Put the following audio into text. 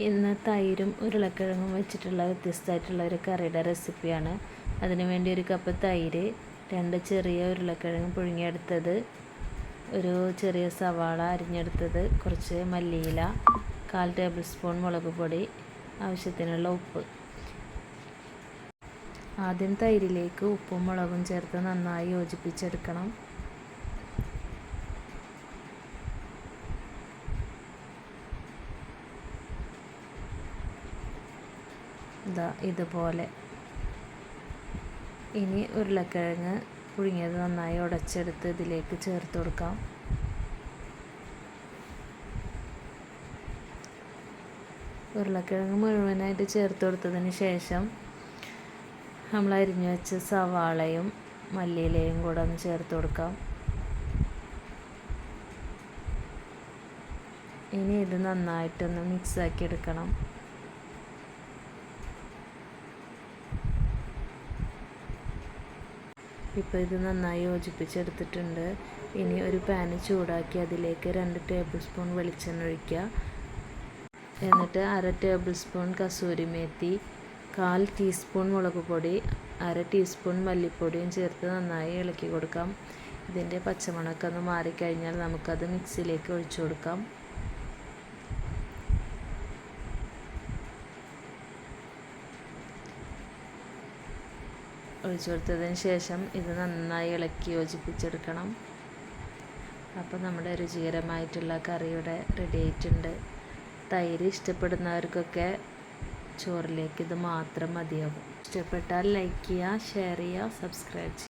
ഇന്ന് തൈരും ഉരുളക്കിഴങ്ങും വെച്ചിട്ടുള്ള വ്യത്യസ്തമായിട്ടുള്ള ഒരു കറിയുടെ റെസിപ്പിയാണ്. അതിനു വേണ്ടി ഒരു കപ്പ് തൈര്, 2 ചെറിയ ഉരുളക്കിഴങ്ങ് പുഴുങ്ങിയെടുത്തത്, ഒരു ചെറിയ സവാള അരിഞ്ഞെടുത്തത്, കുറച്ച് മല്ലിയില, 1/4 ടേബിൾ സ്പൂൺ മുളക് പൊടി, ആവശ്യത്തിനുള്ള ഉപ്പ്. ആദ്യം തൈരിലേക്ക് ഉപ്പും മുളകും ചേർത്ത് നന്നായി യോജിപ്പിച്ചെടുക്കണം. ഇതുപോലെ. ഇനി ഉരുളക്കിഴങ്ങ് പുഴുങ്ങിയത് നന്നായി ഉടച്ചെടുത്ത് ഇതിലേക്ക് ചേർത്ത് കൊടുക്കാം. ഉരുളക്കിഴങ്ങ് മുഴുവനായിട്ട് ചേർത്ത് കൊടുത്തതിന് ശേഷം നമ്മൾ അരിഞ്ഞു വെച്ച സവാളയും മല്ലിയിലയും കൂടെ ഒന്ന് ചേർത്ത് കൊടുക്കാം. ഇനി ഇത് നന്നായിട്ടൊന്ന് മിക്സാക്കി എടുക്കണം. ഇപ്പോൾ ഇത് നന്നായി യോജിപ്പിച്ചെടുത്തിട്ടുണ്ട്. ഇനി ഒരു പാന് ചൂടാക്കി അതിലേക്ക് 2 ടേബിൾ സ്പൂൺ വെളിച്ചെണ്ണ ഒഴിക്കുക. എന്നിട്ട് 1/2 table spoon kasuri methi, 1/4 teaspoon മുളക് പൊടി, 1/2 ടീസ്പൂൺ മല്ലിപ്പൊടിയും ചേർത്ത് നന്നായി ഇളക്കി കൊടുക്കാം. ഇതിൻ്റെ പച്ചമണമൊക്കെ ഒന്ന് മാറിക്കഴിഞ്ഞാൽ നമുക്കത് മിക്സിയിലേക്ക് ഒഴിച്ചു കൊടുക്കാം. ഒഴിച്ചു കൊടുത്തതിന് ശേഷം ഇത് നന്നായി ഇളക്കി യോജിപ്പിച്ചെടുക്കണം. അപ്പോൾ നമ്മുടെ രുചികരമായിട്ടുള്ള കറി ഇവിടെ റെഡി ആയിട്ടുണ്ട്. തൈര് ഇഷ്ടപ്പെടുന്നവർക്കൊക്കെ ചോറിലേക്ക് ഇത് മാത്രം മതിയാകും. ഇഷ്ടപ്പെട്ടാൽ ലൈക്ക് ചെയ്യുക, ഷെയർ ചെയ്യുക, സബ്സ്ക്രൈബ് ചെയ്യുക.